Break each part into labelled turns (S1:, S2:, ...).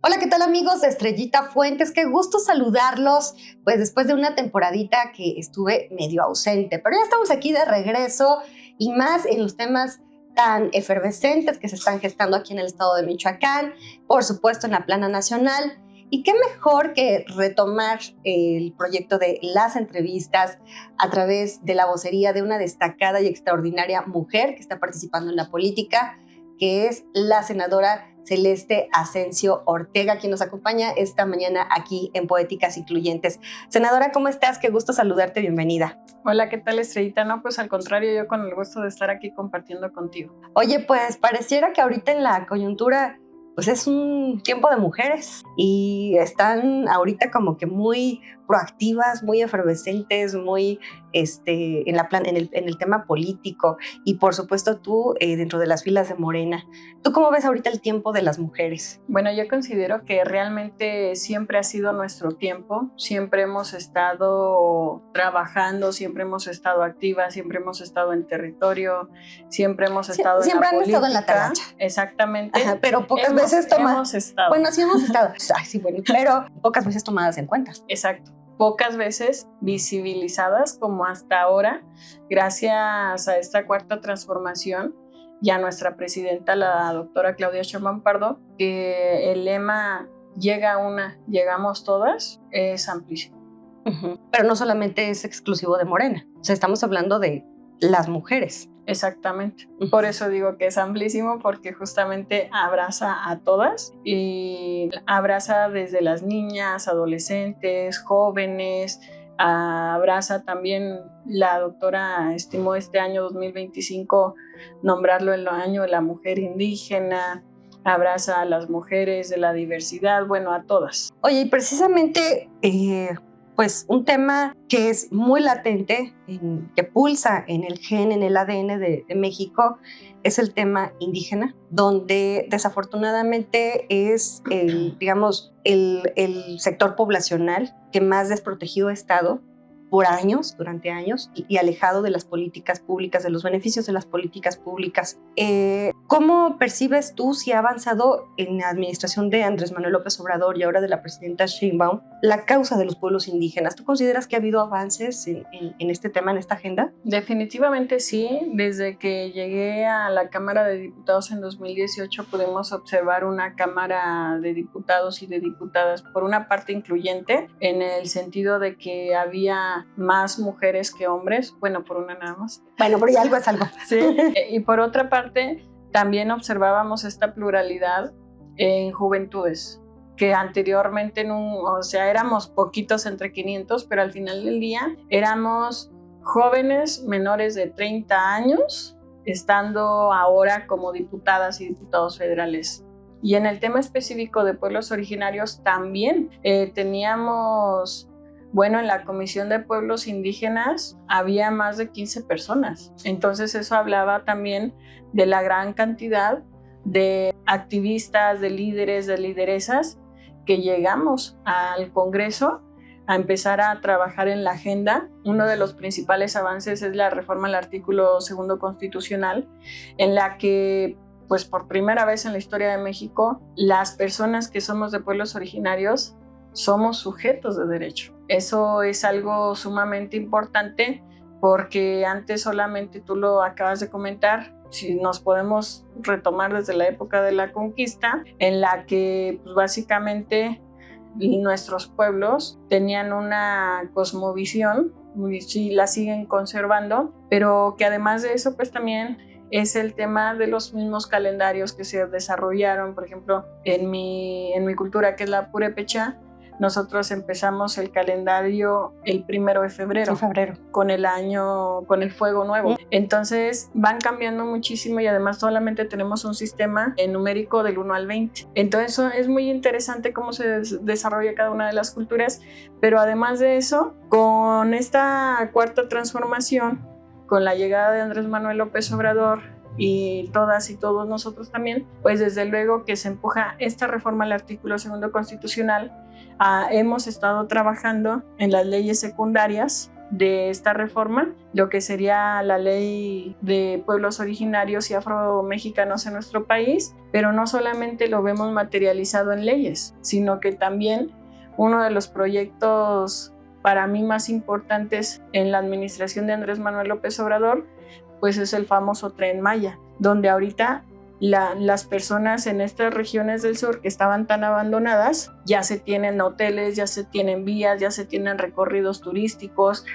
S1: Hola, ¿qué tal amigos de Estrellita Fuentes? Qué gusto saludarlos, pues después de una temporadita que estuve medio ausente, pero ya estamos aquí de regreso y más en los temas tan efervescentes que se están gestando aquí en el estado de Michoacán, por supuesto en la plana nacional. Y qué mejor que retomar el proyecto de las entrevistas a través de la vocería de una destacada y extraordinaria mujer que está participando en la política, que es la senadora Celeste Asensio Ortega, quien nos acompaña esta mañana aquí en Poéticas Incluyentes. Senadora, ¿cómo estás? Qué gusto saludarte, bienvenida.
S2: Hola, ¿qué tal, Estrellita? No, pues al contrario, yo con el gusto de estar aquí compartiendo contigo.
S1: Oye, pues pareciera que ahorita en la coyuntura pues es un tiempo de mujeres y están ahorita como que muy proactivas, muy efervescentes, muy en el tema político y por supuesto tú dentro de las filas de Morena. ¿Tú cómo ves ahorita el tiempo de las mujeres?
S2: Bueno, yo considero que realmente siempre ha sido nuestro tiempo, siempre hemos estado trabajando, siempre hemos estado activas, siempre hemos estado en territorio, siempre hemos estado en la política. Siempre han estado en la
S1: talacha.
S2: Exactamente.
S1: Ajá, pero pocas veces tomadas.
S2: Hemos estado.
S1: Bueno, sí hemos estado. Ay, sí, bueno, pero pocas veces tomadas en cuenta.
S2: Exacto. Pocas veces visibilizadas como hasta ahora, gracias a esta cuarta transformación y a nuestra presidenta, la doctora Claudia Sheinbaum Pardo, que el lema llega una, llegamos todas, es amplísimo.
S1: Pero no solamente es exclusivo de Morena, o sea, estamos hablando de las mujeres.
S2: Exactamente. Por eso digo que es amplísimo, porque justamente abraza a todas y abraza desde las niñas, adolescentes, jóvenes, abraza también, la doctora estimó este año 2025 nombrarlo el año de la mujer indígena, abraza a las mujeres de la diversidad, bueno, a todas.
S1: Oye, y precisamente pues un tema que es muy latente, que pulsa en el gen, en el ADN de México, es el tema indígena, donde desafortunadamente es el sector poblacional que más desprotegido ha estado por años, durante años, y alejado de las políticas públicas, de los beneficios de las políticas públicas. ¿Cómo percibes tú, si ha avanzado en la administración de Andrés Manuel López Obrador y ahora de la presidenta Sheinbaum, la causa de los pueblos indígenas? ¿Tú consideras que ha habido avances en este tema, en esta agenda?
S2: Definitivamente sí. Desde que llegué a la Cámara de Diputados en 2018 pudimos observar una Cámara de Diputados y de Diputadas, por una parte incluyente, en el sentido de que había más mujeres que hombres, bueno, por una nada más.
S1: Bueno, pero ya algo es algo.
S2: Sí. Y por otra parte, también observábamos esta pluralidad en juventudes, que anteriormente, o sea, éramos poquitos entre 500, pero al final del día éramos jóvenes menores de 30 años, estando ahora como diputadas y diputados federales. Y en el tema específico de pueblos originarios también teníamos... Bueno, en la Comisión de Pueblos Indígenas había más de 15 personas. Entonces eso hablaba también de la gran cantidad de activistas, de líderes, de lideresas que llegamos al Congreso a empezar a trabajar en la agenda. Uno de los principales avances es la reforma al artículo 2 constitucional, en la que pues por primera vez en la historia de México, las personas que somos de pueblos originarios somos sujetos de derecho. Eso es algo sumamente importante, porque antes solamente, tú lo acabas de comentar, si nos podemos retomar desde la época de la conquista, en la que pues, básicamente nuestros pueblos tenían una cosmovisión, y sí la siguen conservando, pero que además de eso pues también es el tema de los mismos calendarios que se desarrollaron. Por ejemplo, en mi cultura, que es la purépecha, nosotros empezamos el calendario el 1 de febrero, con el año, con el fuego nuevo. Entonces van cambiando muchísimo y además solamente tenemos un sistema numérico del 1 al 20. Entonces es muy interesante cómo se desarrolla cada una de las culturas, pero además de eso, con esta cuarta transformación, con la llegada de Andrés Manuel López Obrador y todas y todos nosotros también, pues desde luego que se empuja esta reforma al artículo 2 constitucional. Hemos estado trabajando en las leyes secundarias de esta reforma, lo que sería la ley de pueblos originarios y afromexicanos en nuestro país, pero no solamente lo vemos materializado en leyes, sino que también uno de los proyectos para mí más importantes en la administración de Andrés Manuel López Obrador, pues es el famoso Tren Maya, donde ahorita las personas en estas regiones del sur que estaban tan abandonadas, ya se tienen hoteles, ya se tienen vías, ya se tienen recorridos turísticos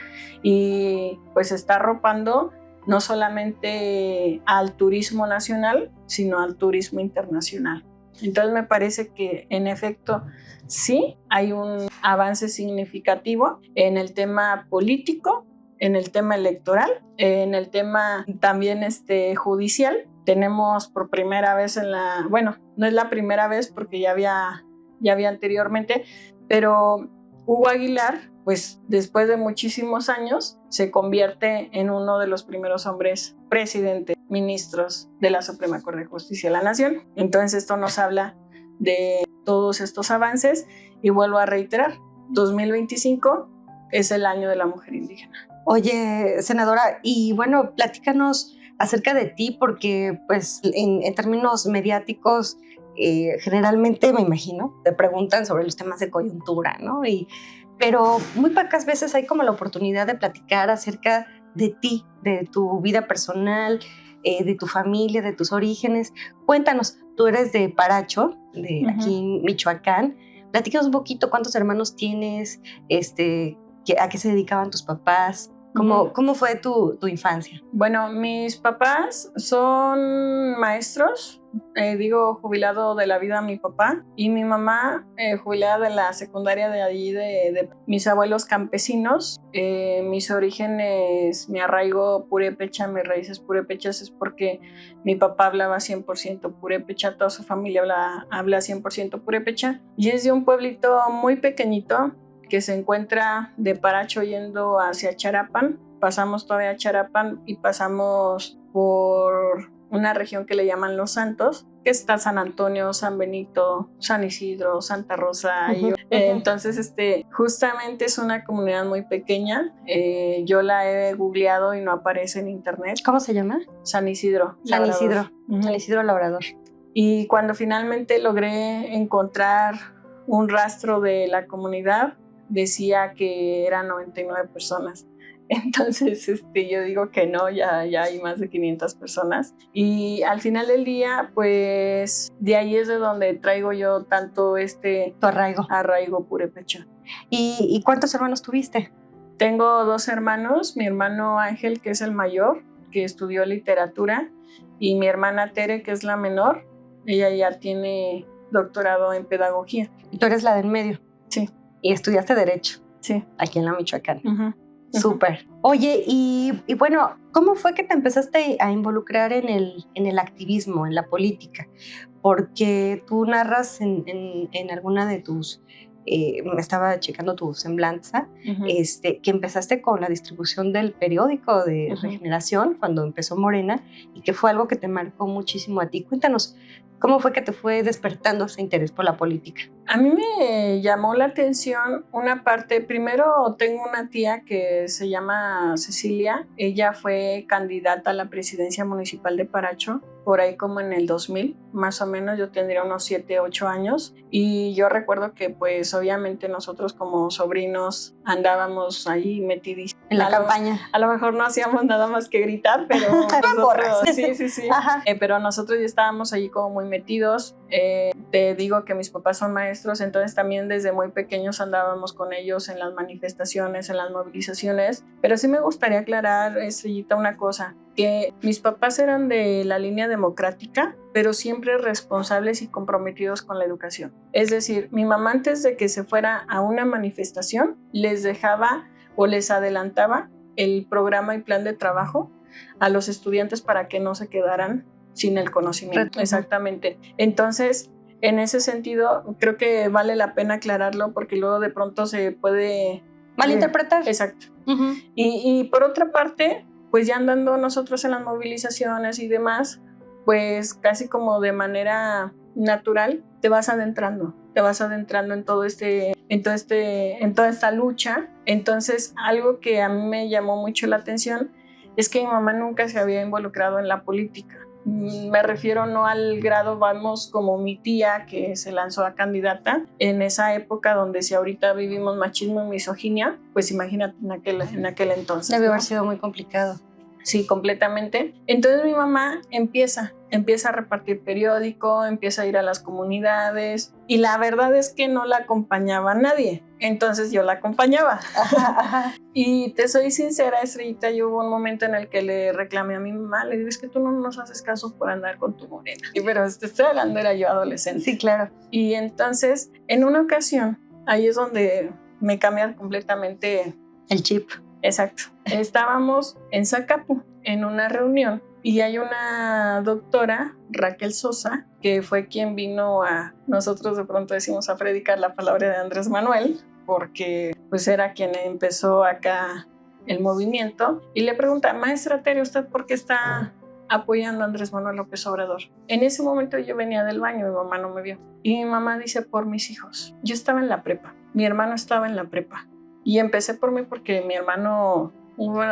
S2: y pues se está arropando no solamente al turismo nacional, sino al turismo internacional. Entonces me parece que en efecto sí hay un avance significativo en el tema político, en el tema electoral, en el tema también judicial. Tenemos por primera vez bueno, no es la primera vez porque ya había anteriormente, pero Hugo Aguilar, pues después de muchísimos años, se convierte en uno de los primeros hombres presidentes, ministros de la Suprema Corte de Justicia de la Nación. Entonces esto nos habla de todos estos avances y vuelvo a reiterar, 2025 es el año de la mujer indígena.
S1: Oye, senadora, y bueno, platícanos acerca de ti, porque pues en términos mediáticos generalmente, me imagino, te preguntan sobre los temas de coyuntura, ¿no? Pero muy pocas veces hay como la oportunidad de platicar acerca de ti, de tu vida personal, de tu familia, de tus orígenes. Cuéntanos, tú eres de Paracho, de aquí en Michoacán. Platícanos un poquito cuántos hermanos tienes, a qué se dedicaban tus papás. ¿Cómo fue tu infancia?
S2: Bueno, mis papás son maestros, jubilado de la vida mi papá, y mi mamá jubilada de la secundaria de allí, de mis abuelos campesinos. Mis orígenes, mi arraigo purépecha, mis raíces purépechas es porque mi papá hablaba 100% purépecha, toda su familia habla 100% purépecha, y es de un pueblito muy pequeñito que se encuentra de Paracho yendo hacia Charapan. Pasamos todavía a Charapan y pasamos por una región que le llaman Los Santos, que está San Antonio, San Benito, San Isidro, Santa Rosa. Entonces, justamente es una comunidad muy pequeña. Yo la he googleado y no aparece en internet.
S1: ¿Cómo se llama?
S2: San Isidro.
S1: San Isidro. San Isidro Labrador.
S2: Y cuando finalmente logré encontrar un rastro de la comunidad, decía que eran 99 personas. Entonces yo digo que no, ya hay más de 500 personas. Y al final del día, pues de ahí es de donde traigo yo tanto
S1: tu arraigo
S2: purépecha.
S1: ¿Y cuántos hermanos tuviste?
S2: Tengo 2 hermanos, mi hermano Ángel, que es el mayor, que estudió literatura, y mi hermana Tere, que es la menor. Ella ya tiene doctorado en pedagogía.
S1: ¿Y tú eres la del medio?
S2: Sí.
S1: ¿Y estudiaste Derecho?
S2: Sí.
S1: Aquí en la Michoacán. Súper. Oye, y bueno, ¿cómo fue que te empezaste a involucrar en el activismo, en la política? Porque tú narras en alguna de tus... me estaba checando tu semblanza, que empezaste con la distribución del periódico de Regeneración cuando empezó Morena y que fue algo que te marcó muchísimo a ti. Cuéntanos, ¿cómo fue que te fue despertando ese interés por la política?
S2: A mí me llamó la atención una parte. Primero, tengo una tía que se llama Cecilia. Ella fue candidata a la presidencia municipal de Paracho, por ahí como en el 2000, más o menos. Yo tendría unos 7, 8 años. Y yo recuerdo que pues obviamente nosotros como sobrinos andábamos ahí metidísimos.
S1: En la campaña.
S2: A lo mejor no hacíamos nada más que gritar, pero nosotros, sí. Pero nosotros ya estábamos allí como muy metidos. Te digo que mis papás son maestros, entonces también desde muy pequeños andábamos con ellos en las manifestaciones, en las movilizaciones. Pero sí me gustaría aclarar, Estrellita, una cosa, que mis papás eran de la línea democrática, pero siempre responsables y comprometidos con la educación. Es decir, mi mamá antes de que se fuera a una manifestación les dejaba o les adelantaba el programa y plan de trabajo a los estudiantes para que no se quedaran sin el conocimiento. Exactamente. Entonces, en ese sentido, creo que vale la pena aclararlo porque luego de pronto se puede
S1: malinterpretar.
S2: Exacto. Y por otra parte, pues ya andando nosotros en las movilizaciones y demás, pues casi como de manera natural te vas adentrando en todo este en toda esta lucha. Entonces, algo que a mí me llamó mucho la atención es que mi mamá nunca se había involucrado en la política. Me refiero no al grado, vamos, como mi tía que se lanzó a candidata en esa época donde si ahorita vivimos machismo y misoginia, pues imagínate en aquel entonces.
S1: Debe haber sido muy complicado.
S2: Sí, completamente. Entonces mi mamá empieza a repartir periódico, empieza a ir a las comunidades y la verdad es que no la acompañaba nadie. Entonces yo la acompañaba. Y te soy sincera, Estrellita, yo hubo un momento en el que le reclamé a mi mamá, le digo, es que tú no nos haces caso por andar con tu morena. Pero te estoy hablando, era yo adolescente.
S1: Sí, claro.
S2: Y entonces, en una ocasión, ahí es donde me cambia completamente
S1: el chip.
S2: Exacto. Estábamos en Zacapu en una reunión y hay una doctora, Raquel Sosa, que fue quien vino a, nosotros de pronto decimos, a predicar la palabra de Andrés Manuel, porque pues era quien empezó acá el movimiento, y le pregunta, maestra Tere, ¿usted por qué está apoyando a Andrés Manuel López Obrador? En ese momento yo venía del baño, mi mamá no me vio, y mi mamá dice, por mis hijos. Yo estaba en la prepa, mi hermano estaba en la prepa, y empecé por mí porque mi hermano,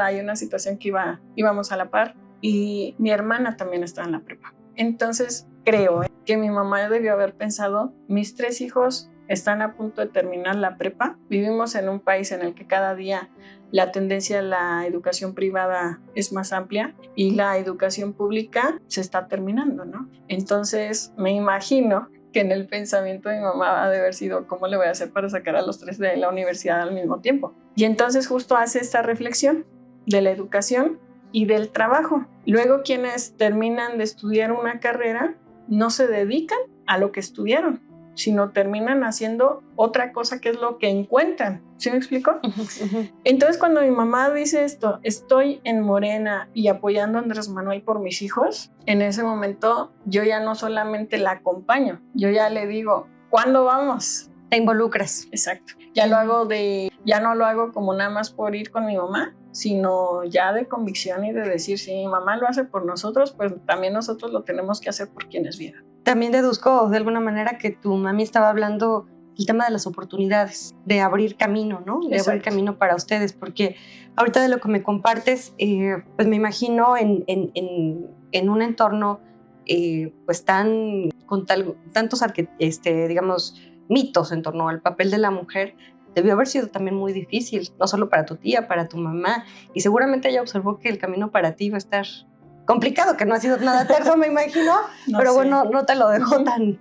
S2: hay una situación que íbamos a la par y mi hermana también estaba en la prepa. Entonces creo que mi mamá debió haber pensado, mis 3 hijos están a punto de terminar la prepa, vivimos en un país en el que cada día la tendencia a la educación privada es más amplia y la educación pública se está terminando, ¿no? Entonces me imagino que en el pensamiento de mi mamá ha de haber sido ¿cómo le voy a hacer para sacar a los 3 de la universidad al mismo tiempo? Y entonces justo hace esta reflexión de la educación y del trabajo. Luego quienes terminan de estudiar una carrera no se dedican a lo que estudiaron, sino terminan haciendo otra cosa que es lo que encuentran. ¿Sí me explico? Entonces cuando mi mamá dice esto, estoy en Morena y apoyando a Andrés Manuel por mis hijos, en ese momento yo ya no solamente la acompaño, yo ya le digo, ¿cuándo vamos?
S1: Te involucras.
S2: Exacto. Ya no lo hago como nada más por ir con mi mamá, sino ya de convicción y de decir, si mi mamá lo hace por nosotros, pues también nosotros lo tenemos que hacer por quienes vivan.
S1: También deduzco de alguna manera que tu mami estaba hablando el tema de las oportunidades, de abrir camino, ¿no? De
S2: Exacto.
S1: abrir camino para ustedes, porque ahorita de lo que me compartes, pues me imagino en un entorno pues con tantos digamos, mitos en torno al papel de la mujer, debió haber sido también muy difícil, no solo para tu tía, para tu mamá, y seguramente ella observó que el camino para ti iba a estar complicado, que no ha sido nada terso, me imagino, no, pero sí. Bueno, no te lo dejó tan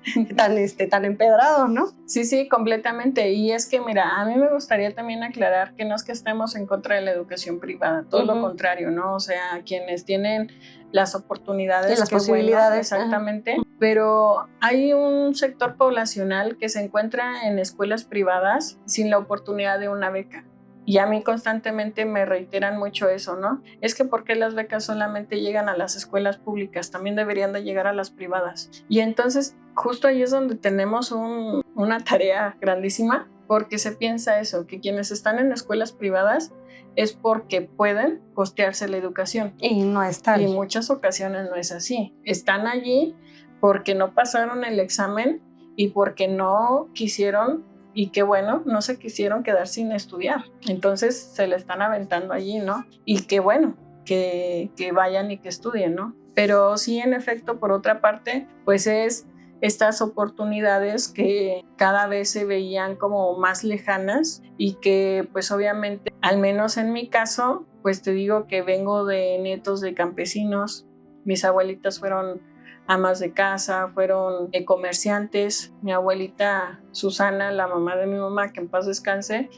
S1: empedrado, ¿no?
S2: Sí, completamente. Y es que, mira, a mí me gustaría también aclarar que no es que estemos en contra de la educación privada, todo lo contrario, ¿no? O sea, quienes tienen las oportunidades,
S1: y las posibilidades.
S2: Bueno, exactamente. Pero hay un sector poblacional que se encuentra en escuelas privadas sin la oportunidad de una beca. Y a mí constantemente me reiteran mucho eso, ¿no? Es que ¿por qué las becas solamente llegan a las escuelas públicas? También deberían de llegar a las privadas. Y entonces justo ahí es donde tenemos una tarea grandísima, porque se piensa eso, que quienes están en escuelas privadas es porque pueden costearse la educación.
S1: Y no es tal.
S2: Y en muchas ocasiones no es así. Están allí porque no pasaron el examen y porque no quisieron, y que bueno, no se quisieron quedar sin estudiar. Entonces se le están aventando allí, ¿no? Y que bueno, que vayan y que estudien, ¿no? Pero sí, en efecto, por otra parte, pues es estas oportunidades que cada vez se veían como más lejanas y que pues obviamente, al menos en mi caso, pues te digo que vengo de nietos de campesinos, mis abuelitas fueron amas de casa, fueron comerciantes. Mi abuelita Susana, la mamá de mi mamá, que en paz descanse,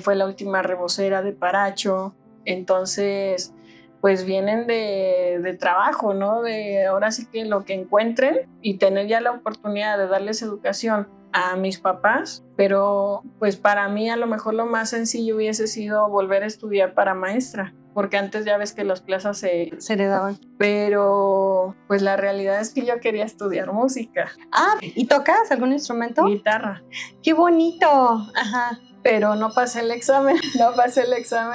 S2: fue la última rebocera de Paracho. Entonces, pues vienen de trabajo, ¿no? De ahora sí que lo que encuentren y tener ya la oportunidad de darles educación a mis papás, pero pues para mí a lo mejor lo más sencillo hubiese sido volver a estudiar para maestra, porque antes ya ves que las plazas se
S1: heredaban.
S2: Pero pues la realidad es que yo quería estudiar música.
S1: Ah, ¿y tocas algún instrumento?
S2: Guitarra.
S1: ¡Qué bonito! Ajá.
S2: Pero no pasé el examen,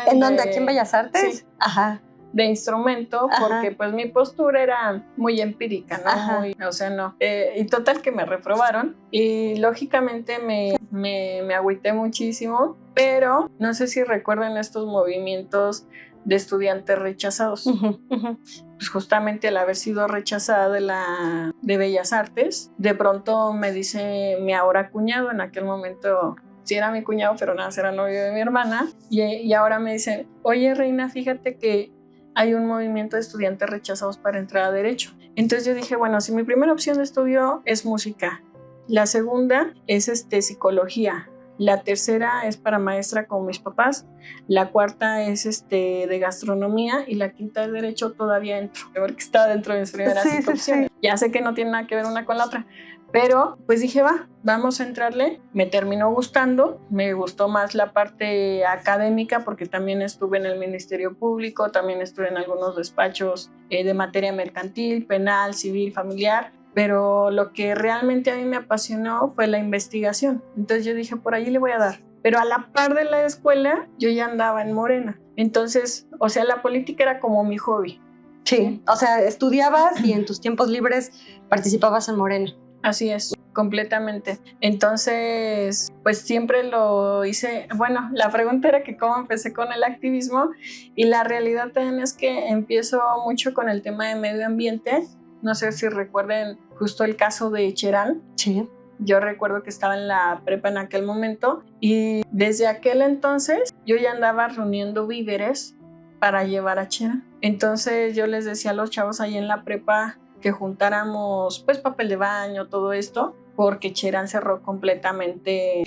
S1: ¿En dónde? ¿Aquí en Bellas Artes?
S2: Sí.
S1: Ajá.
S2: de instrumento, porque pues mi postura era muy empírica, ¿no? Muy, o sea, no. Y total que me reprobaron y lógicamente me agüité muchísimo, pero no sé si recuerdan estos movimientos de estudiantes rechazados. Pues justamente al haber sido rechazada de Bellas Artes, de pronto me dice mi ahora cuñado, en aquel momento sí era mi cuñado, pero nada, era novio de mi hermana, y ahora me dice, oye Reina, fíjate que hay un movimiento de estudiantes rechazados para entrar a Derecho. Entonces yo dije, bueno, si mi primera opción de estudio es música, la segunda es Psicología, la tercera es para maestra como mis papás, la cuarta es de gastronomía y la quinta de Derecho, todavía entro, porque está dentro de mis primeras opciones. Ya sé que no tiene nada que ver una con la otra, pero pues dije, vamos a entrarle. Me terminó gustando, me gustó más la parte académica porque también estuve en el Ministerio Público, también estuve en algunos despachos de materia mercantil, penal, civil, familiar. Pero lo que realmente a mí me apasionó fue la investigación. Entonces yo dije, por allí le voy a dar. Pero a la par de la escuela, yo ya andaba en Morena. Entonces, o sea, la política era como mi hobby.
S1: Sí, o sea, estudiabas y en tus tiempos libres participabas en Morena.
S2: Así es, completamente. Entonces, pues siempre lo hice. Bueno, la pregunta era que cómo empecé con el activismo y la realidad también es que empiezo mucho con el tema de medio ambiente. No sé si recuerden justo el caso de Cherán.
S1: Sí.
S2: Yo recuerdo que estaba en la prepa en aquel momento y desde aquel entonces yo ya andaba reuniendo víveres para llevar a Cherán. Entonces yo les decía a los chavos ahí en la prepa que juntáramos pues papel de baño, todo esto, porque Cherán cerró completamente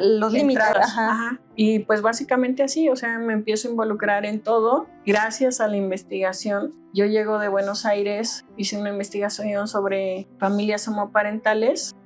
S1: los límites.
S2: Y pues básicamente así, o sea, me empiezo a involucrar en todo. Gracias a la investigación, yo llego de Buenos Aires, hice una investigación sobre familias homoparentales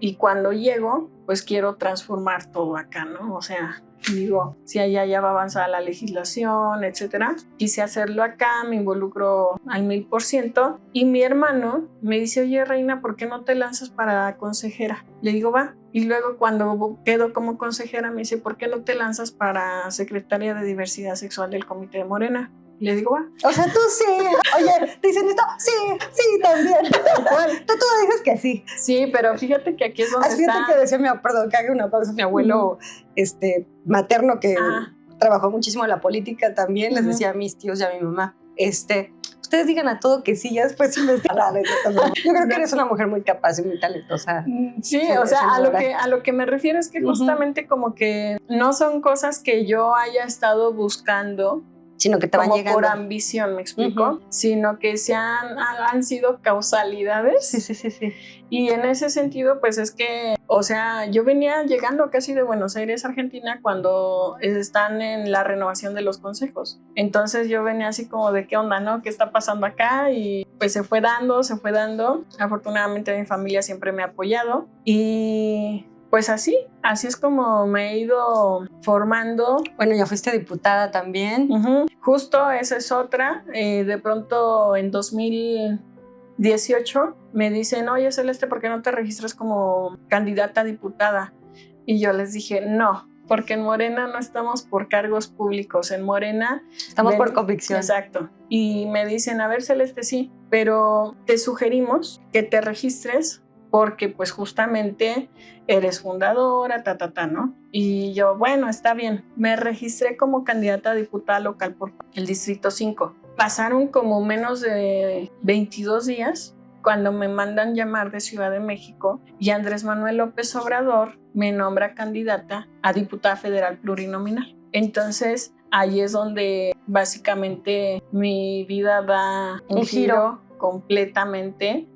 S2: y cuando llego, pues quiero transformar todo acá, ¿no? O sea, digo, si allá ya va avanzada la legislación, etcétera. Quise hacerlo acá, me involucro al 1000% y mi hermano me dice, oye Reina, ¿por qué no te lanzas para consejera? Le digo, va. Y luego cuando quedo como consejera me dice, ¿por qué no te lanzas para secretaria de diversidad sexual del Comité de Morena? Le digo, va.
S1: O sea, tú sí. Oye, ¿te dicen esto? Sí, también. Tú dices que sí.
S2: Sí, pero fíjate que aquí es donde
S1: fíjate que decía perdón, que haga una pausa, mi abuelo materno que trabajó muchísimo en la política también, les decía a mis tíos y a mi mamá, ustedes digan a todo que sí, ya después investigar. Yo creo que eres una mujer muy capaz y muy talentosa.
S2: Sí, o sea, a lo que me refiero es que justamente como que no son cosas que yo haya estado buscando,
S1: sino que te van llegando
S2: por ambición, ¿me explico? Sino que han sido causalidades.
S1: Sí.
S2: Y en ese sentido, pues es que, o sea, yo venía llegando casi de Buenos Aires, Argentina, cuando están en la renovación de los consejos. Entonces yo venía así como de qué onda, ¿no? ¿Qué está pasando acá? Y pues se fue dando. Afortunadamente mi familia siempre me ha apoyado y pues así es como me he ido formando.
S1: Bueno, ya fuiste diputada también.
S2: Justo esa es otra. De pronto en 2018 me dicen, oye Celeste, ¿por qué no te registras como candidata a diputada? Y yo les dije, no, porque en Morena no estamos por cargos públicos, en Morena
S1: estamos por convicción.
S2: Exacto. Y me dicen, a ver Celeste, sí, pero te sugerimos que te registres porque pues justamente eres fundadora, ¿no? Y yo, bueno, está bien. Me registré como candidata a diputada local por el Distrito 5. Pasaron como menos de 22 días cuando me mandan llamar de Ciudad de México y Andrés Manuel López Obrador me nombra candidata a diputada federal plurinominal. Entonces, ahí es donde básicamente mi vida da un giro completamente,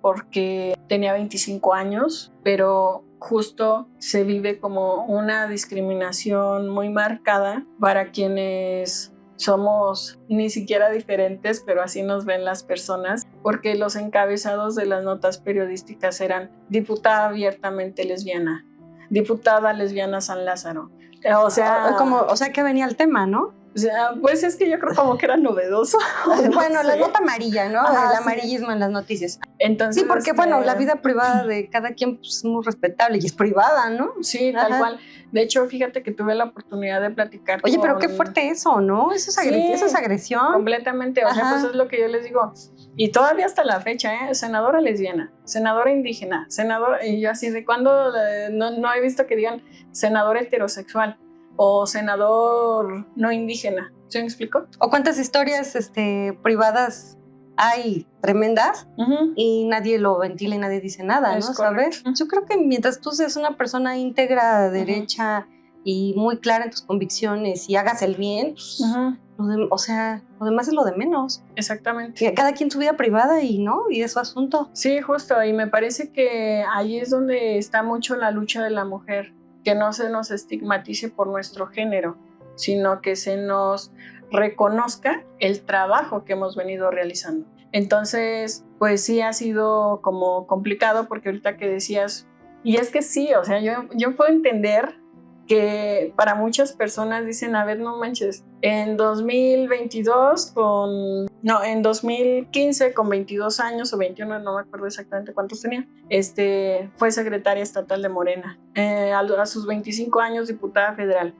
S2: porque tenía 25 años, pero justo se vive como una discriminación muy marcada para quienes somos ni siquiera diferentes, pero así nos ven las personas, porque los encabezados de las notas periodísticas eran diputada abiertamente lesbiana, diputada lesbiana San Lázaro. O sea
S1: que venía el tema, ¿no?
S2: O sea, pues es que yo creo como que era novedoso.
S1: Bueno,
S2: No
S1: la
S2: sé.
S1: nota amarilla, ¿no?
S2: Ajá,
S1: El
S2: sí.
S1: amarillismo en las noticias.
S2: Entonces,
S1: Sí, porque bueno, la vida privada de cada quien pues, es muy respetable y es privada, ¿no?
S2: Sí, tal
S1: Ajá.
S2: cual. De hecho, fíjate que tuve la oportunidad de platicar
S1: Oye, pero
S2: con...
S1: qué fuerte eso, ¿no?
S2: Sí,
S1: eso es agresión.
S2: completamente. O sea,
S1: Ajá.
S2: pues es lo que yo les digo. Y todavía hasta la fecha, senadora lesbiana, senadora indígena, senadora... Y yo así, ¿de cuándo? No he visto que digan senador heterosexual o senador no indígena. ¿Sí me explico?
S1: O cuántas historias privadas hay tremendas
S2: Ujú.
S1: y nadie lo ventila y nadie dice nada,
S2: Es
S1: ¿no?
S2: correcto.
S1: ¿Sabes? Yo creo que mientras tú seas una persona íntegra, derecha y muy clara en tus convicciones y hagas el bien, pues,
S2: Ujú.
S1: o sea, lo demás es lo de menos.
S2: Exactamente.
S1: Que cada quien su vida privada y es su asunto.
S2: Sí, justo, y me parece que ahí es donde está mucho la lucha de la mujer, que no se nos estigmatice por nuestro género, sino que se nos reconozca el trabajo que hemos venido realizando. Entonces, pues sí ha sido como complicado porque ahorita que decías, y es que sí, o sea, yo puedo entender que para muchas personas dicen, a ver, no manches, en 2022 en 2015 con 22 años o 21, no me acuerdo exactamente cuántos tenía, fue secretaria estatal de Morena, a sus 25 años diputada federal,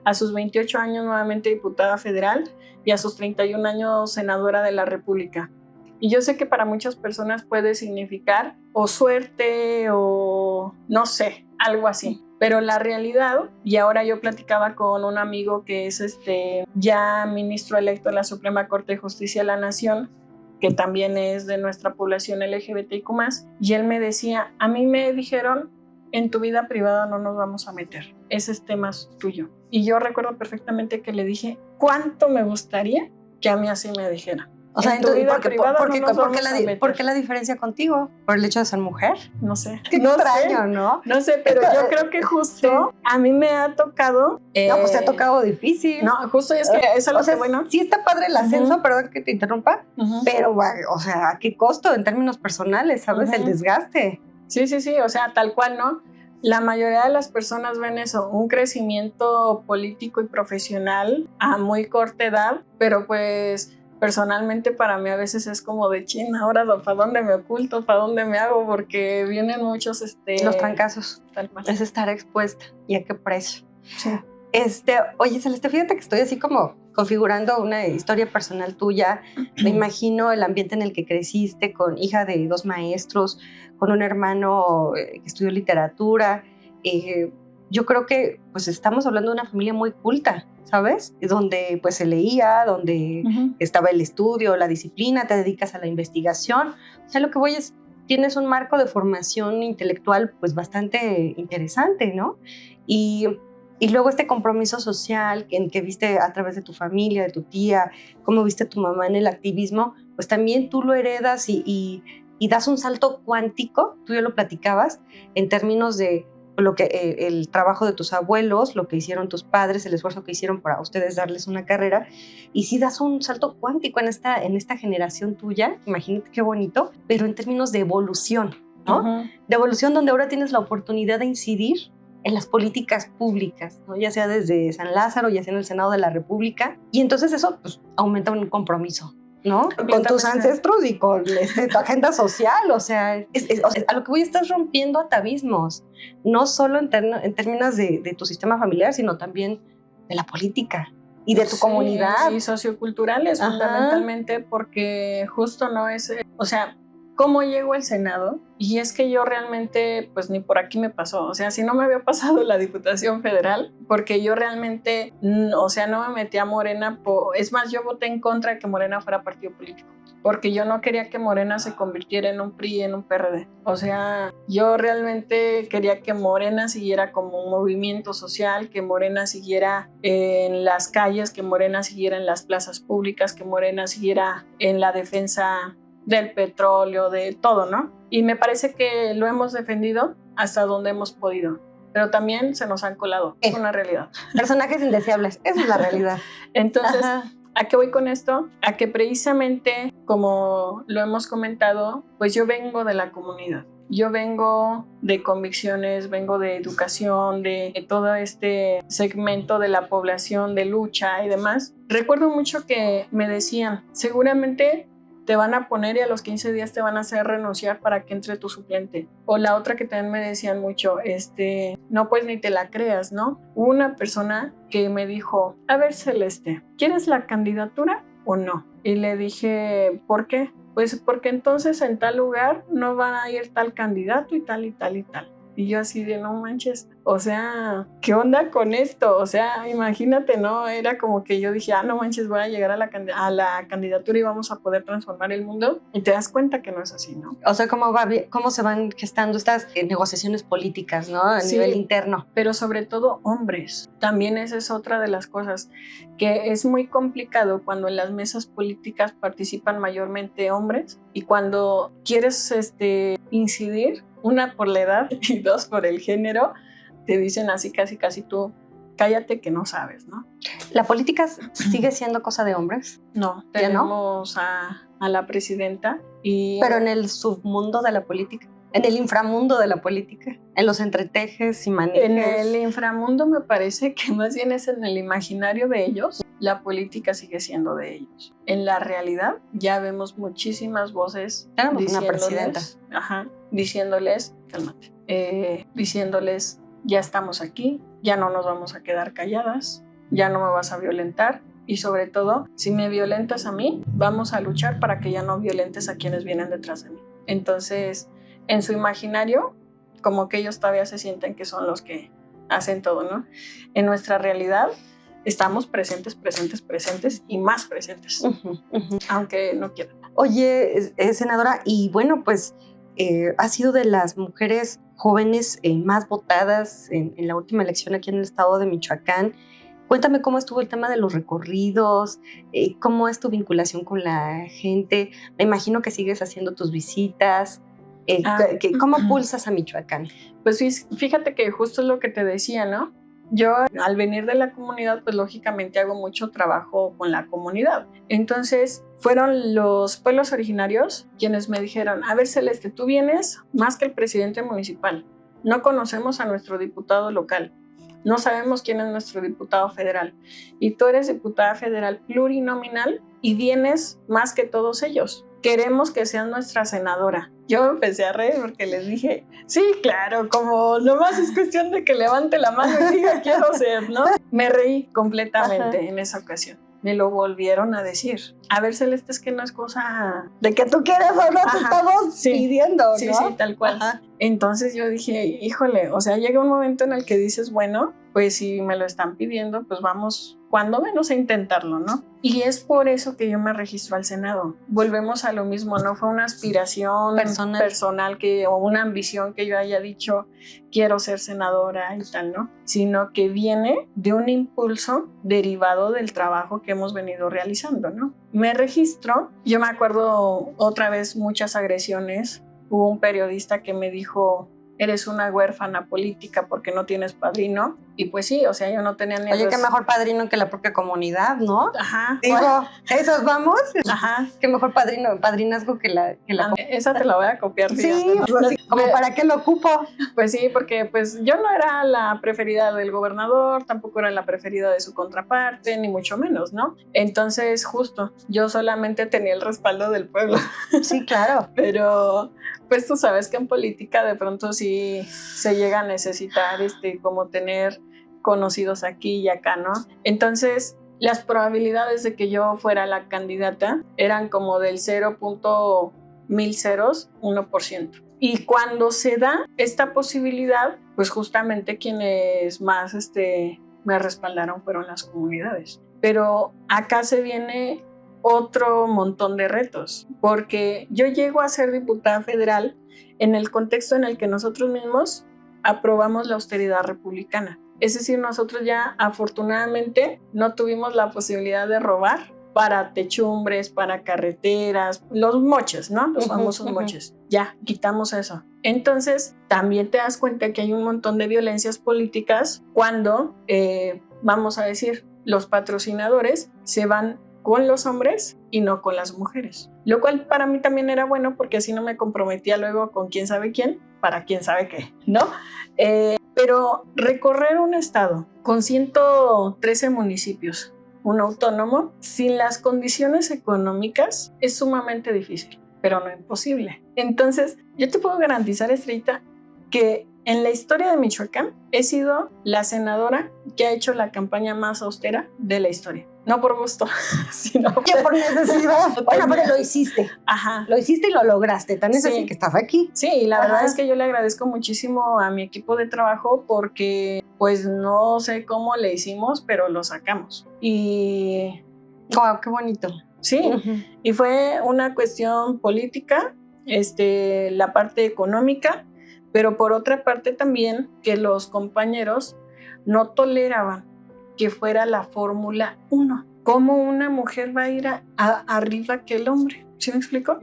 S2: a sus 28 años nuevamente diputada federal y a sus 31 años senadora de la República. Y yo sé que para muchas personas puede significar o suerte o no sé, algo así. Pero la realidad, y ahora yo platicaba con un amigo que es ya ministro electo de la Suprema Corte de Justicia de la Nación, que también es de nuestra población LGBTIQ+, y él me decía, a mí me dijeron, en tu vida privada no nos vamos a meter, ese es tema tuyo. Y yo recuerdo perfectamente que le dije, ¿cuánto me gustaría que a mí así me dijeran?
S1: O sea,
S2: en tu vida privada
S1: ¿por
S2: ¿por
S1: qué la diferencia contigo? ¿Por el hecho de ser mujer?
S2: No sé.
S1: Qué extraño, ¿no?
S2: No sé, pero yo creo que justo a mí me ha tocado...
S1: no, pues te ha tocado difícil.
S2: No, justo es que eso es lo que bueno.
S1: Sí está padre el ascenso, perdón que te interrumpa, pero, o sea, ¿a qué costo en términos personales, sabes? El desgaste.
S2: Sí, o sea, tal cual, ¿no? La mayoría de las personas ven eso, un crecimiento político y profesional a muy corta edad, pero pues... Personalmente para mí a veces es como de China, ahora ¿para dónde me oculto? ¿Para dónde me hago? Porque vienen muchos...
S1: Los trancazos.
S2: Tal cual.
S1: Es estar expuesta. ¿Y a qué precio?
S2: Sí.
S1: Oye, Celeste, fíjate que estoy así como configurando una historia personal tuya. Me imagino el ambiente en el que creciste, con hija de 2 maestros, con un hermano que estudió literatura. Yo creo que pues estamos hablando de una familia muy culta, ¿sabes? Donde pues se leía, donde estaba el estudio, la disciplina, te dedicas a la investigación. O sea, lo que voy es, tienes un marco de formación intelectual pues bastante interesante, ¿no? Y luego este compromiso social que viste a través de tu familia, de tu tía, cómo viste a tu mamá en el activismo, pues también tú lo heredas y das un salto cuántico, tú ya lo platicabas, en términos de el trabajo de tus abuelos, lo que hicieron tus padres, el esfuerzo que hicieron para ustedes darles una carrera, y sí das un salto cuántico en esta generación tuya, imagínate qué bonito, pero en términos de evolución, ¿no? De evolución donde ahora tienes la oportunidad de incidir en las políticas públicas, ¿no? Ya sea desde San Lázaro, ya sea en el Senado de la República, y entonces eso pues, aumenta un compromiso, ¿no? Con tus ancestros y con tu agenda social, o sea, a lo que voy, estás rompiendo atavismos, no solo en términos de tu sistema familiar, sino también de la política y de tu comunidad.
S2: Y socioculturales, fundamentalmente, porque justo no es, o sea, ¿cómo llego al Senado? Y es que yo realmente, pues ni por aquí me pasó. O sea, si no me había pasado la Diputación Federal, porque yo realmente, o sea, no me metí a Morena. Es más, yo voté en contra de que Morena fuera partido político, porque yo no quería que Morena se convirtiera en un PRI, en un PRD. O sea, yo realmente quería que Morena siguiera como un movimiento social, que Morena siguiera en las calles, que Morena siguiera en las plazas públicas, que Morena siguiera en la defensa del petróleo, de todo, ¿no? Y me parece que lo hemos defendido hasta donde hemos podido, pero también se nos han colado, es una realidad.
S1: Personajes indeseables, esa es la realidad.
S2: Entonces, ¿a qué voy con esto? A que precisamente, como lo hemos comentado, pues yo vengo de la comunidad. Yo vengo de convicciones, vengo de educación, de todo este segmento de la población, de lucha y demás. Recuerdo mucho que me decían, seguramente te van a poner y a los 15 días te van a hacer renunciar para que entre tu suplente. O la otra que también me decían mucho, no, pues ni te la creas, ¿no? Hubo una persona que me dijo, a ver, Celeste, ¿quieres la candidatura o no? Y le dije, ¿por qué? Pues porque entonces en tal lugar no van a ir tal candidato y tal y tal y tal. Y yo así de no manches, o sea, ¿qué onda con esto? O sea, imagínate, ¿no? Era como que yo dije, no manches, voy a llegar a la candidatura y vamos a poder transformar el mundo. Y te das cuenta que no es así, ¿no?
S1: O sea, cómo se van gestando estas negociaciones políticas, ¿no? A nivel interno.
S2: Pero sobre todo hombres. También esa es otra de las cosas, que es muy complicado cuando en las mesas políticas participan mayormente hombres y cuando quieres incidir, una por la edad y dos por el género, te dicen así casi tú, cállate que no sabes, ¿no?
S1: ¿La política sigue siendo cosa de hombres?
S2: No, tenemos a la presidenta y...
S1: Pero en el submundo de la política, en el inframundo de la política, en los entretejes y manejes.
S2: En el inframundo me parece que más bien es en el imaginario de ellos, la política sigue siendo de ellos. En la realidad ya vemos muchísimas voces diciéndoles, cálmate, diciéndoles, ya estamos aquí, ya no nos vamos a quedar calladas, ya no me vas a violentar y sobre todo, si me violentas a mí, vamos a luchar para que ya no violentes a quienes vienen detrás de mí. Entonces, en su imaginario, como que ellos todavía se sienten que son los que hacen todo, ¿no? En nuestra realidad, estamos presentes y más presentes, aunque no quieran.
S1: Oye, senadora, y bueno, pues ha sido de las mujeres jóvenes más votadas en la última elección aquí en el estado de Michoacán. Cuéntame cómo estuvo el tema de los recorridos, cómo es tu vinculación con la gente. Me imagino que sigues haciendo tus visitas. ¿Cómo pulsas a Michoacán?
S2: Pues fíjate que justo es lo que te decía, ¿no? Yo al venir de la comunidad, pues lógicamente hago mucho trabajo con la comunidad. Entonces fueron los pueblos originarios quienes me dijeron, a ver Celeste, tú vienes más que el presidente municipal. No conocemos a nuestro diputado local. No sabemos quién es nuestro diputado federal. Y tú eres diputada federal plurinominal y vienes más que todos ellos. Queremos que seas nuestra senadora. Yo me empecé a reír porque les dije, sí, claro, como nomás es cuestión de que levante la mano y diga quiero ser, ¿no? Me reí completamente en esa ocasión. Me lo volvieron a decir. A ver, Celeste, es que no es cosa
S1: de que tú quieras o no, te estamos pidiendo, ¿no?
S2: Sí, tal cual. Ajá. Entonces yo dije, híjole, o sea, llega un momento en el que dices, bueno, pues si me lo están pidiendo, pues vamos, cuando menos a intentarlo, ¿no? Y es por eso que yo me registro al Senado. Volvemos a lo mismo, no fue una aspiración personal o una ambición que yo haya dicho, quiero ser senadora y tal, ¿no? Sino que viene de un impulso derivado del trabajo que hemos venido realizando, ¿no? Me registro, yo me acuerdo otra vez muchas agresiones. Hubo un periodista que me dijo, eres una huérfana política porque no tienes padrino. Y pues sí, o sea, yo no tenía ni...
S1: Oye, qué mejor padrino que la propia comunidad, ¿no?
S2: Ajá.
S1: Digo, ¿esos vamos?
S2: Ajá.
S1: Qué mejor padrinazgo que la
S2: esa te la voy a copiar.
S1: Sí, como ¿para qué lo ocupo?
S2: Pues sí, porque pues yo no era la preferida del gobernador, tampoco era la preferida de su contraparte, ni mucho menos, ¿no? Entonces, justo, yo solamente tenía el respaldo del pueblo.
S1: Sí, claro.
S2: Pero pues tú sabes que en política de pronto sí se llega a necesitar como tener conocidos aquí y acá, ¿no? Entonces, las probabilidades de que yo fuera la candidata eran como del 0.1%. Y cuando se da esta posibilidad, pues justamente quienes más me respaldaron fueron las comunidades. Pero acá se viene otro montón de retos, porque yo llego a ser diputada federal en el contexto en el que nosotros mismos aprobamos la austeridad republicana. Es decir, nosotros ya afortunadamente no tuvimos la posibilidad de robar para techumbres, para carreteras, los moches, ¿no? Los famosos moches. Ya, quitamos eso. Entonces, también te das cuenta que hay un montón de violencias políticas cuando, vamos a decir, los patrocinadores se van con los hombres y no con las mujeres. Lo cual para mí también era bueno porque así no me comprometía luego con quién sabe quién, para quién sabe qué, ¿no? Pero recorrer un estado con 113 municipios, un autónomo, sin las condiciones económicas es sumamente difícil, pero no imposible. Entonces, yo te puedo garantizar, Estrellita, que en la historia de Michoacán he sido la senadora que ha hecho la campaña más austera de la historia. No por gusto, sino
S1: por necesidad. Bueno, pero lo hiciste.
S2: Ajá.
S1: Lo hiciste y lo lograste. Tan es así que estás aquí.
S2: Sí, y la verdad es que yo le agradezco muchísimo a mi equipo de trabajo porque pues no sé cómo le hicimos, pero lo sacamos. Y...
S1: ¡Wow! ¡Qué bonito!
S2: Sí, y fue una cuestión política, la parte económica, pero por otra parte también que los compañeros no toleraban que fuera la Fórmula 1. ¿Cómo una mujer va a ir arriba que el hombre? ¿Sí me explico?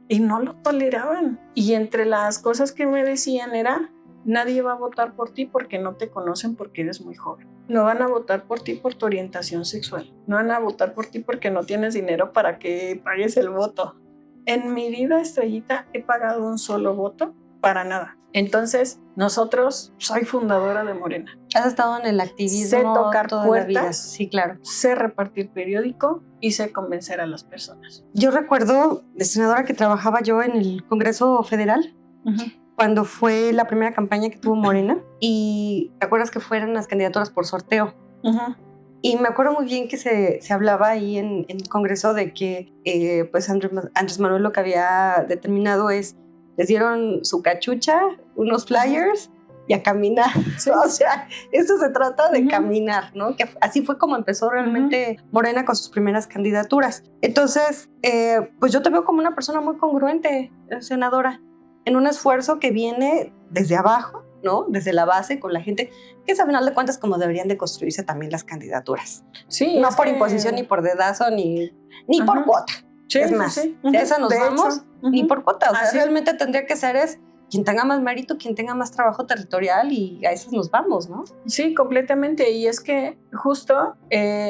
S2: Y no lo toleraban. Y entre las cosas que me decían era, nadie va a votar por ti porque no te conocen porque eres muy joven. No van a votar por ti por tu orientación sexual. No van a votar por ti porque no tienes dinero para que pagues el voto. En mi vida, Estrellita, he pagado un solo voto para nada. Entonces, soy fundadora de Morena.
S1: Has estado en el activismo.
S2: Sé tocar
S1: toda
S2: puertas,
S1: la vida. Sí, claro.
S2: Sé repartir periódico y sé convencer a las personas.
S1: Yo recuerdo, de senadora, que trabajaba yo en el Congreso Federal, cuando fue la primera campaña que tuvo Morena, y ¿te acuerdas que fueron las candidaturas por sorteo? Y me acuerdo muy bien que se hablaba ahí en el Congreso de que pues Andrés Manuel lo que había determinado es, les dieron su cachucha, unos flyers y a caminar. Sí. O sea, esto se trata de caminar, ¿no? Que así fue como empezó realmente Morena con sus primeras candidaturas. Entonces, pues yo te veo como una persona muy congruente, senadora, en un esfuerzo que viene desde abajo, ¿no? Desde la base, con la gente, que es a final de cuentas como deberían de construirse también las candidaturas.
S2: Sí,
S1: no por imposición, ni por dedazo, ni por cuota. Sí, es más, de esa nos vamos, ni por cuota. O sea, realmente tendría que ser quien tenga más mérito, quien tenga más trabajo territorial, y a esas nos vamos, ¿no?
S2: Sí, completamente. Y es que justo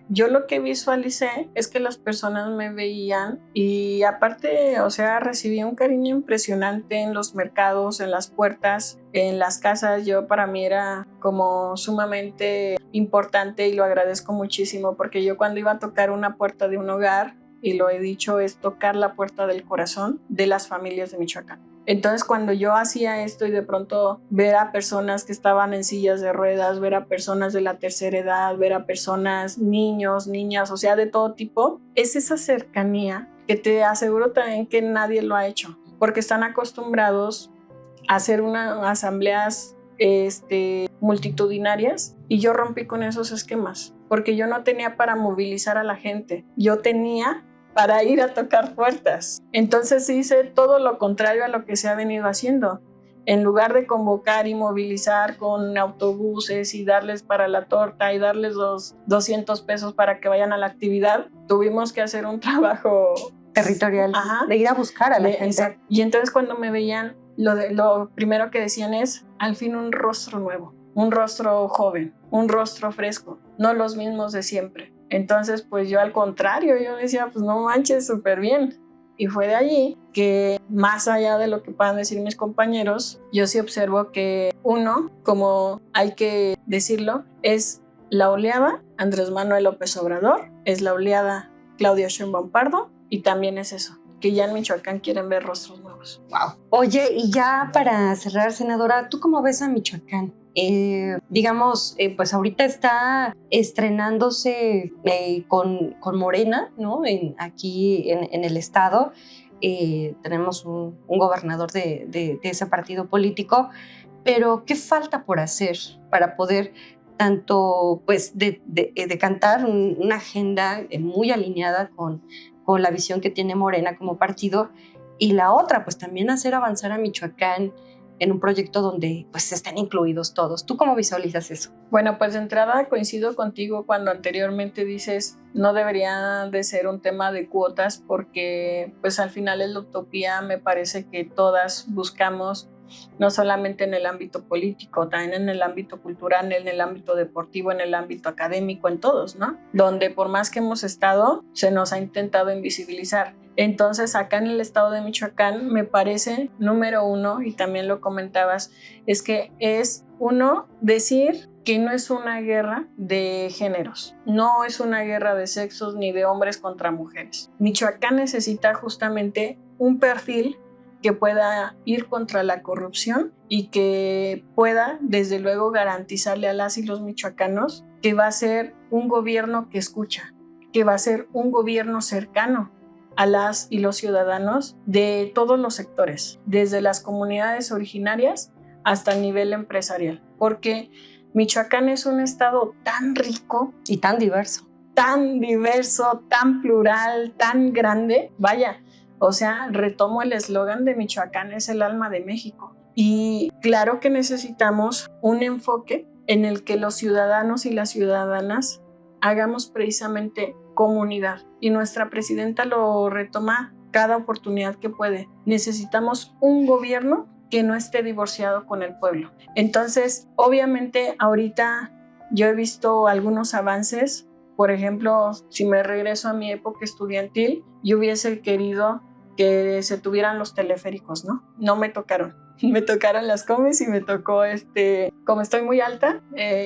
S2: yo lo que visualicé es que las personas me veían y aparte, o sea, recibí un cariño impresionante en los mercados, en las puertas, en las casas. Yo, para mí era como sumamente importante y lo agradezco muchísimo porque yo cuando iba a tocar una puerta de un hogar, y lo he dicho, es tocar la puerta del corazón de las familias de Michoacán. Entonces, cuando yo hacía esto y de pronto ver a personas que estaban en sillas de ruedas, ver a personas de la tercera edad, ver a personas, niños, niñas, o sea, de todo tipo, es esa cercanía que te aseguro también que nadie lo ha hecho, porque están acostumbrados a hacer unas asambleas multitudinarias, y yo rompí con esos esquemas, porque yo no tenía para movilizar a la gente, yo tenía para ir a tocar puertas. Entonces hice todo lo contrario a lo que se ha venido haciendo. En lugar de convocar y movilizar con autobuses y darles para la torta y darles los 200 pesos para que vayan a la actividad, tuvimos que hacer un trabajo
S1: territorial, de ir a buscar a la gente.
S2: Exacto. Y entonces cuando me veían, lo primero que decían es, al fin un rostro nuevo, un rostro joven, un rostro fresco, no los mismos de siempre. Entonces, pues yo al contrario, yo decía, pues no manches, súper bien. Y fue de allí que, más allá de lo que puedan decir mis compañeros, yo sí observo que uno, como hay que decirlo, es la oleada Andrés Manuel López Obrador, es la oleada Claudia Sheinbaum Pardo, y también es eso, que ya en Michoacán quieren ver rostros nuevos.
S1: Wow. Oye, y ya para cerrar, senadora, ¿tú cómo ves a Michoacán? Digamos, pues ahorita está estrenándose con Morena, ¿no? Aquí en el estado tenemos un gobernador de ese partido político, pero ¿qué falta por hacer para poder tanto pues decantar una agenda muy alineada con la visión que tiene Morena como partido, y la otra, pues también hacer avanzar a Michoacán en un proyecto donde pues estén incluidos todos? ¿Tú cómo visualizas eso?
S2: Bueno, pues de entrada coincido contigo cuando anteriormente dices no debería de ser un tema de cuotas, porque pues al final es la utopía. Me parece que todas buscamos no solamente en el ámbito político, también en el ámbito cultural, en el ámbito deportivo, en el ámbito académico, en todos, ¿no? Donde por más que hemos estado, se nos ha intentado invisibilizar. Entonces, acá en el estado de Michoacán, me parece, número uno, y también lo comentabas, es que es uno decir que no es una guerra de géneros, no es una guerra de sexos ni de hombres contra mujeres. Michoacán necesita justamente un perfil que pueda ir contra la corrupción y que pueda, desde luego, garantizarle a las y los michoacanos que va a ser un gobierno que escucha, que va a ser un gobierno cercano a las y los ciudadanos de todos los sectores, desde las comunidades originarias hasta el nivel empresarial, porque Michoacán es un estado tan rico
S1: y tan diverso,
S2: tan plural, tan grande. Vaya, o sea, retomo el eslogan de Michoacán es el alma de México. Y claro que necesitamos un enfoque en el que los ciudadanos y las ciudadanas hagamos precisamente comunidad. Y nuestra presidenta lo retoma cada oportunidad que puede. Necesitamos un gobierno que no esté divorciado con el pueblo. Entonces, obviamente, ahorita yo he visto algunos avances. Por ejemplo, si me regreso a mi época estudiantil, yo hubiese querido que se tuvieran los teleféricos, ¿no? No me tocaron. Me tocaron las comis y me tocó, como estoy muy alta,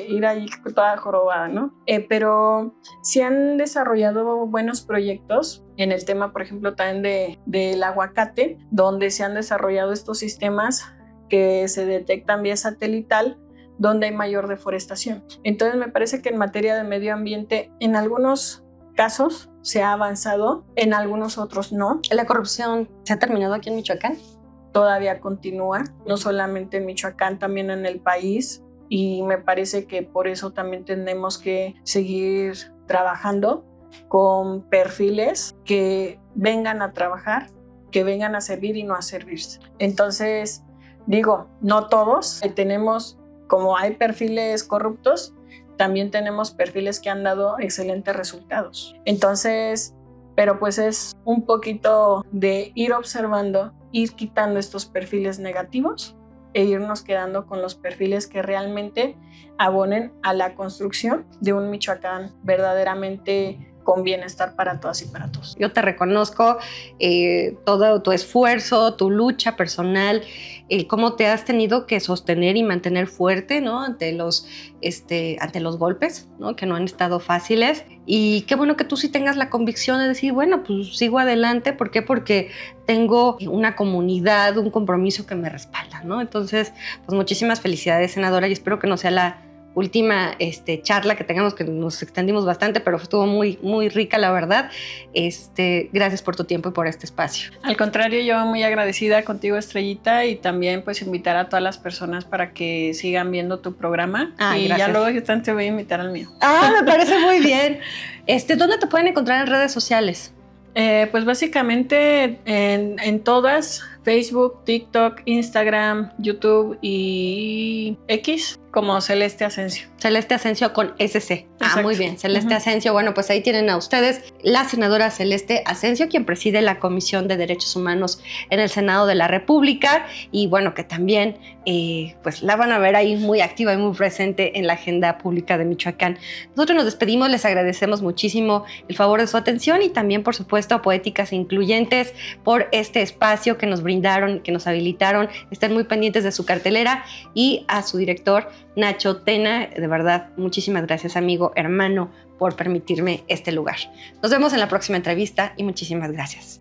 S2: ir ahí toda jorobada, ¿no? Pero sí han desarrollado buenos proyectos en el tema, por ejemplo, también del aguacate, donde se han desarrollado estos sistemas que se detectan vía satelital, donde hay mayor deforestación. Entonces me parece que en materia de medio ambiente, en algunos casos se ha avanzado, en algunos otros no.
S1: ¿La corrupción se ha terminado aquí en Michoacán?
S2: Todavía continúa, no solamente en Michoacán, también en el país, y me parece que por eso también tenemos que seguir trabajando con perfiles que vengan a trabajar, que vengan a servir y no a servirse. Entonces, digo, no todos, tenemos, como hay perfiles corruptos, también tenemos perfiles que han dado excelentes resultados. Entonces, pero pues es un poquito de ir observando, ir quitando estos perfiles negativos e irnos quedando con los perfiles que realmente abonen a la construcción de un Michoacán verdaderamente con bienestar para todas y para todos.
S1: Yo te reconozco todo tu esfuerzo, tu lucha personal, cómo te has tenido que sostener y mantener fuerte, ¿no? ante los golpes, ¿no? Que no han estado fáciles. Y qué bueno que tú sí tengas la convicción de decir, bueno, pues sigo adelante. ¿Por qué? Porque tengo una comunidad, un compromiso que me respalda, ¿no? Entonces, pues muchísimas felicidades, senadora, y espero que no sea la última charla que tengamos, que nos extendimos bastante, pero estuvo muy, muy rica, la verdad. Gracias por tu tiempo y por este espacio.
S2: Al contrario, yo muy agradecida contigo, Estrellita, y también pues invitar a todas las personas para que sigan viendo tu programa. Y gracias. Ya luego yo también te voy a invitar al mío.
S1: Me parece muy bien. ¿Dónde te pueden encontrar en redes sociales?
S2: Pues básicamente en todas, Facebook, TikTok, Instagram, YouTube y X, como Celeste Asensio.
S1: Celeste Asensio con SC. Exacto. Muy bien, Celeste Asensio. Bueno, pues ahí tienen a ustedes la senadora Celeste Asensio, quien preside la Comisión de Derechos Humanos en el Senado de la República, y bueno, que también pues la van a ver ahí muy activa y muy presente en la agenda pública de Michoacán. Nosotros nos despedimos, les agradecemos muchísimo el favor de su atención y también, por supuesto, a Poéticas e Incluyentes por este espacio que nos brindaron, que nos habilitaron. Estén muy pendientes de su cartelera, y a su director, Nacho Tena, de verdad, muchísimas gracias, amigo, hermano, por permitirme este lugar. Nos vemos en la próxima entrevista y muchísimas gracias.